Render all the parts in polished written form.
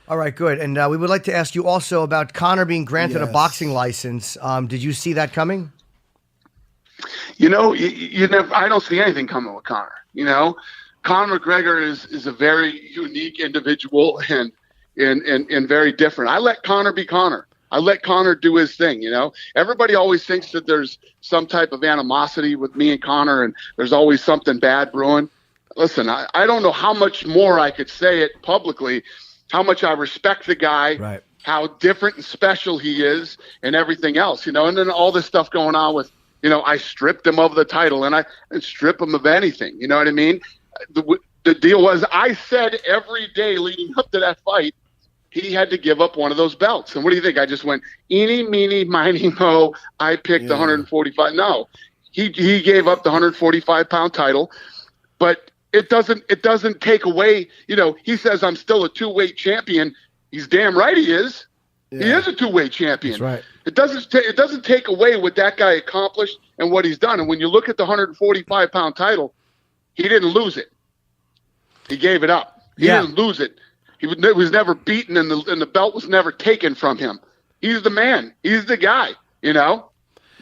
All right, good. And we would like to ask you also about Conor being granted a boxing license. Did you see that coming? You know, I don't see anything coming with Conor. You know, Conor McGregor is a very unique individual and very different. I let Conor be Conor. I let Conor do his thing. You know, everybody always thinks that there's some type of animosity with me and Conor, and there's always something bad brewing. Listen, I don't know how much more I could say it publicly, how much I respect the guy, right, how different and special he is, and everything else. You know, and then all this stuff going on with, you know, I stripped him of the title, and I strip him of anything. You know what I mean? The deal was, I said every day leading up to that fight, he had to give up one of those belts. And what do you think? I just went, eeny, meeny, miny, mo, I picked the 145. No, he gave up the 145-pound title, but it doesn't take away, you know, he says I'm still a two-weight champion. He's damn right he is. Yeah. He is a two-weight champion. That's right. It doesn't take away what that guy accomplished and what he's done. And when you look at the 145-pound title, he didn't lose it. He gave it up. He didn't lose it. He was never beaten, and the belt was never taken from him. He's the man. He's the guy, you know?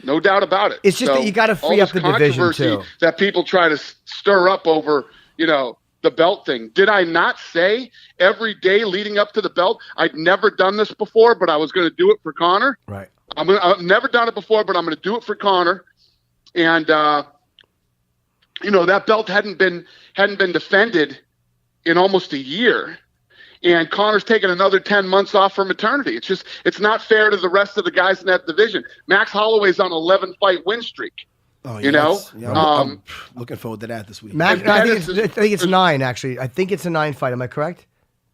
No doubt about it. It's just that you got to free up the division, too. That people try to stir up over, you know, the belt thing. Did I not say every day leading up to the belt, I'd never done this before, but I was going to do it for Conor? Right. I've never done it before, but I'm going to do it for Conor. And, you know, that belt hadn't been defended in almost a year. And Conor's taken another 10 months off for maternity. It's not fair to the rest of the guys in that division. Max Holloway's on an 11-fight win streak. Oh, you know? Yeah, I'm looking forward to that this week. I think it's 9, actually. I think it's a 9 fight. Am I correct?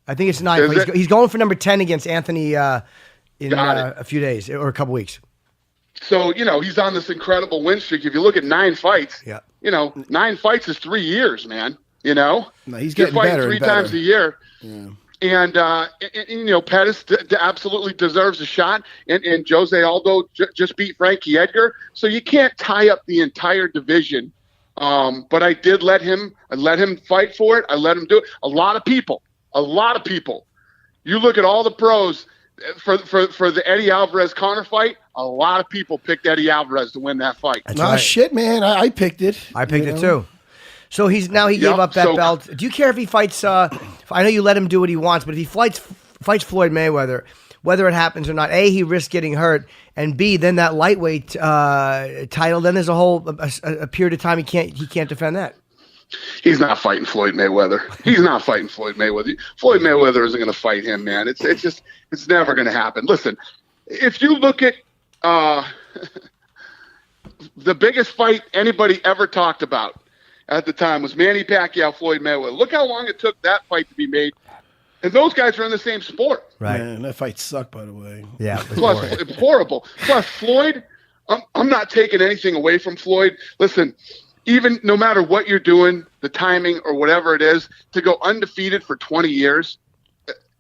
I think it's 9. He's going for number 10 against Anthony in a few days or a couple weeks. So, you know, he's on this incredible win streak. If you look at 9 fights, you know, 9 fights is 3 years, man. You know? No, he's getting better three and better. times a year. Yeah. And you know, Pettis absolutely deserves a shot. And Jose Aldo just beat Frankie Edgar. So you can't tie up the entire division. But I did let him fight for it. I let him do it. A lot of people. You look at all the pros for the Eddie Alvarez-Conor fight, a lot of people picked Eddie Alvarez to win that fight. That's right. Shit, man. I picked it. I picked it too. So he gave up that belt. Do you care if he fights? I know you let him do what he wants, but if he fights Floyd Mayweather, whether it happens or not, A, he risks getting hurt, and B, then that lightweight title, then there's a whole a period of time he can't defend that. He's not fighting Floyd Mayweather. Floyd Mayweather isn't going to fight him, man. It's never going to happen. Listen, if you look at the biggest fight anybody ever talked about at the time was Manny Pacquiao, Floyd Mayweather. Look how long it took that fight to be made. And those guys are in the same sport. Right. Man, that fight sucked, by the way. Yeah. Plus, it's horrible. Plus, Floyd, I'm not taking anything away from Floyd. Listen, even no matter what you're doing, the timing or whatever it is, to go undefeated for 20 years,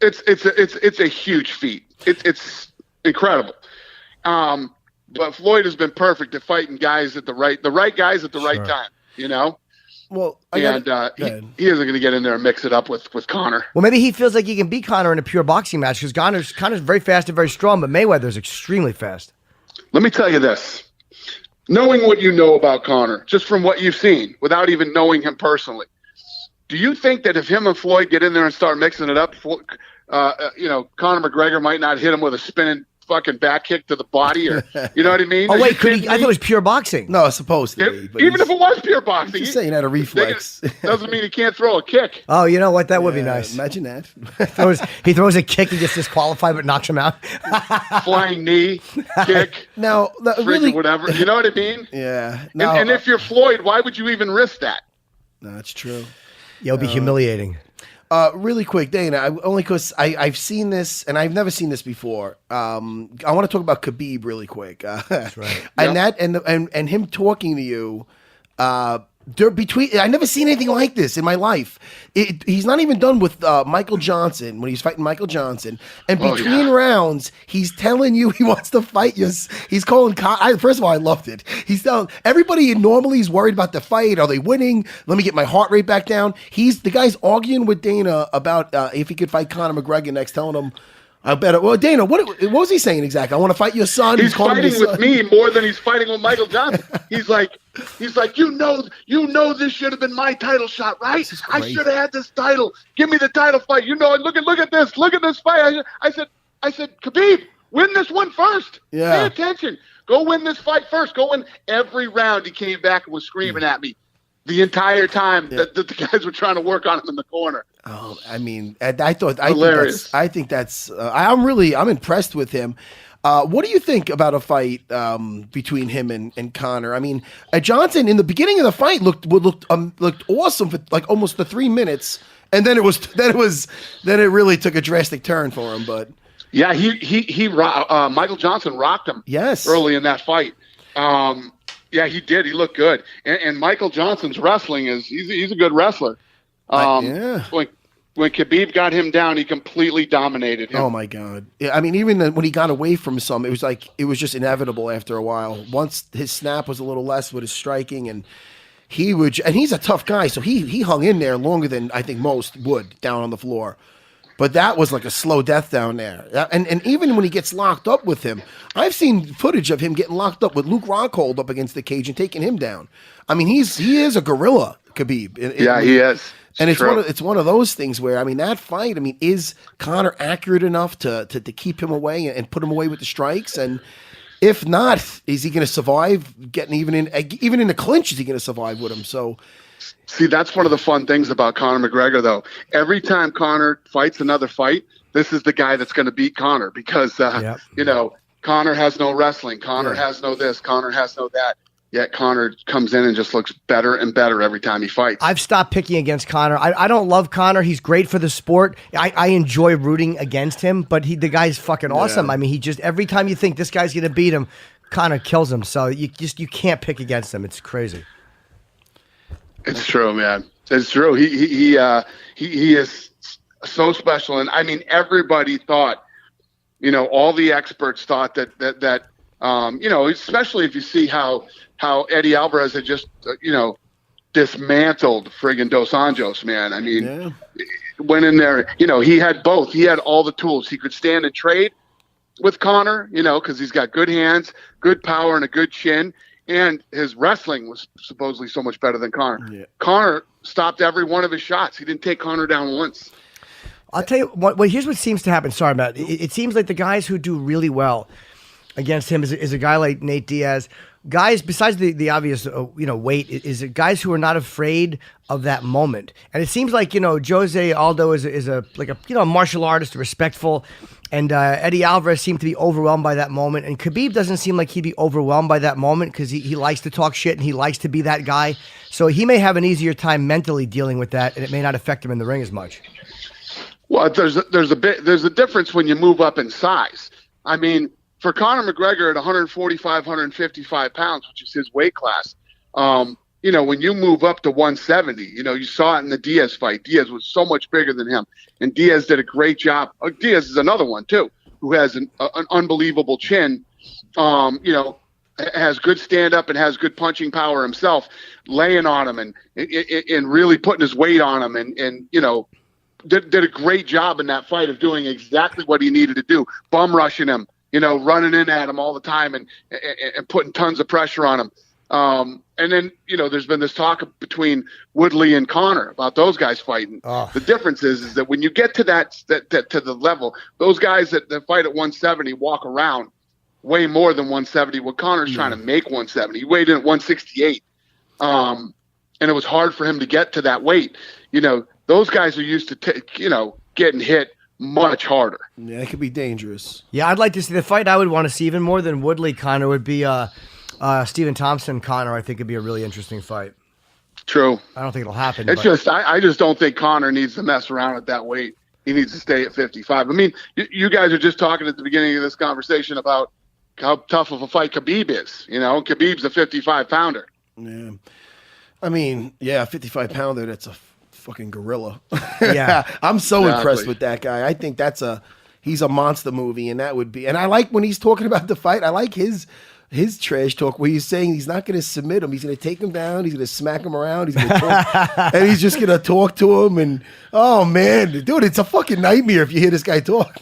it's a huge feat. It's incredible. But Floyd has been perfect at fighting guys at the right guys at the right time, you know? Well, he isn't going to get in there and mix it up with Conor. Well, maybe he feels like he can beat Conor in a pure boxing match because Conor's very fast and very strong, but Mayweather's extremely fast. Let me tell you this. Knowing what you know about Conor, just from what you've seen, without even knowing him personally, do you think that if him and Floyd get in there and start mixing it up, you know, Conor McGregor might not hit him with a spinning fucking back kick to the body, or you know what I mean? Oh wait, I thought it was pure boxing. No, it's supposed to be. But even if it was pure boxing, he's saying that a reflex doesn't mean he can't throw a kick. Oh, you know what? That would be nice. Imagine that. he throws a kick and gets disqualified, but knocks him out. Flying knee, kick. No, really, whatever. You know what I mean? Yeah. No, and if you're Floyd, why would you even risk that? No, that's true. Yeah, it'll be humiliating. Really quick, Dana, only because I've seen this, and I've never seen this before. I want to talk about Khabib really quick. That's right. And and him talking to you, I never seen anything like this in my life. He's not even done with Michael Johnson when he's fighting Michael Johnson, and between rounds, he's telling you he wants to fight you. He's calling. First of all, I loved it. He's telling everybody normally is worried about the fight. Are they winning? Let me get my heart rate back down. The guy's arguing with Dana about if he could fight Conor McGregor next, telling him. I bet. Well, Dana, what was he saying exactly? I want to fight your son. He's fighting with me more than he's fighting with Michael Johnson. He's like, you know, this should have been my title shot, right? I should have had this title. Give me the title fight. You know, look at this fight. I said, Khabib, win this one first. Yeah. Pay attention. Go win this fight first. Go win every round. He came back and was screaming at me the entire time that the guys were trying to work on him in the corner. Oh, I mean, I think that's. I'm impressed with him. What do you think about a fight between him and Conor? I mean, Johnson in the beginning of the fight looked awesome for like almost the 3 minutes, and then it really took a drastic turn for him. But yeah, Michael Johnson rocked him. Yes, early in that fight. Yeah, he did. He looked good, and Michael Johnson's wrestling he's a good wrestler. When Khabib got him down, he completely dominated him. Oh my God! Yeah, I mean, even when he got away from some, it was just inevitable after a while. Once his snap was a little less with his striking, and he's a tough guy, so he hung in there longer than I think most would down on the floor. But that was like a slow death down there. And even when he gets locked up with him, I've seen footage of him getting locked up with Luke Rockhold up against the cage and taking him down. I mean, he is a gorilla, Khabib. He is. And it's one of those things where, I mean, that fight, I mean, is Conor accurate enough to keep him away and put him away with the strikes? And if not, is he going to survive getting even in the clinch? Is he going to survive with him? So, see, that's one of the fun things about Conor McGregor, though. Every time Conor fights another fight, this is the guy that's going to beat Conor because, you know, Conor has no wrestling. Conor has no this. Conor has no that. Yet Conor comes in and just looks better and better every time he fights. I've stopped picking against Conor. I don't love Conor. He's great for the sport. I enjoy rooting against him, but the guy's fucking awesome. I mean, every time you think this guy's going to beat him, Conor kills him. So you can't pick against him. It's crazy. It's true, man. It's true. He is so special, and I mean, everybody thought, you know, all the experts thought that you know, especially if you see how Eddie Alvarez had just dismantled friggin' Dos Anjos, man. I mean, went in there. You know, he had both. He had all the tools. He could stand and trade with Conor, you know, because he's got good hands, good power, and a good chin. And his wrestling was supposedly so much better than Conor. Yeah. Conor stopped every one of his shots. He didn't take Conor down once. I'll tell you what. Well, here's what seems to happen. Sorry, Matt. It seems like the guys who do really well against him is a guy like Nate Diaz. Guys, besides the obvious, weight, is guys who are not afraid of that moment. And it seems like, Jose Aldo is a martial artist, respectful. And Eddie Alvarez seemed to be overwhelmed by that moment. And Khabib doesn't seem like he'd be overwhelmed by that moment because he likes to talk shit and he likes to be that guy. So he may have an easier time mentally dealing with that, and it may not affect him in the ring as much. Well, there's a difference when you move up in size. I mean, for Conor McGregor at 145, 155 pounds, which is his weight class, when you move up to 170, you saw it in the Diaz fight. Diaz was so much bigger than him, and Diaz did a great job. Diaz is another one, too, who has an unbelievable chin, has good stand-up and has good punching power himself, laying on him and really putting his weight on him and did a great job in that fight of doing exactly what he needed to do, bum rushing him, running in at him all the time and putting tons of pressure on him. And then, there's been this talk between Woodley and Conor about those guys fighting. Oh. The difference is that when you get to that to the level, those guys that fight at 170 walk around way more than 170. What Conor's trying to make 170. He weighed in at 168. And it was hard for him to get to that weight. Those guys are used to, getting hit much harder. Yeah, it could be dangerous. Yeah, I'd like to see the fight I would want to see even more than Woodley Conor would be Stephen Thompson Conor. I think it'd be a really interesting fight. True. I don't think it'll happen. It's just I just don't think Conor needs to mess around at that weight. He needs to stay at 55. I mean, you guys are just talking at the beginning of this conversation about how tough of a fight Khabib is. Khabib's a 55 pounder. Yeah. I mean, yeah, 55-pounder. That's a fucking gorilla. Yeah. I'm so Exactly. impressed with that guy. I think he's a monster movie, and that would be. And I like when he's talking about the fight. I like his trash talk where he's saying he's not going to submit him. He's going to take him down. He's going to smack him around. He's going to talk, and he's just going to talk to him. And oh man, dude, it's a fucking nightmare if you hear this guy talk.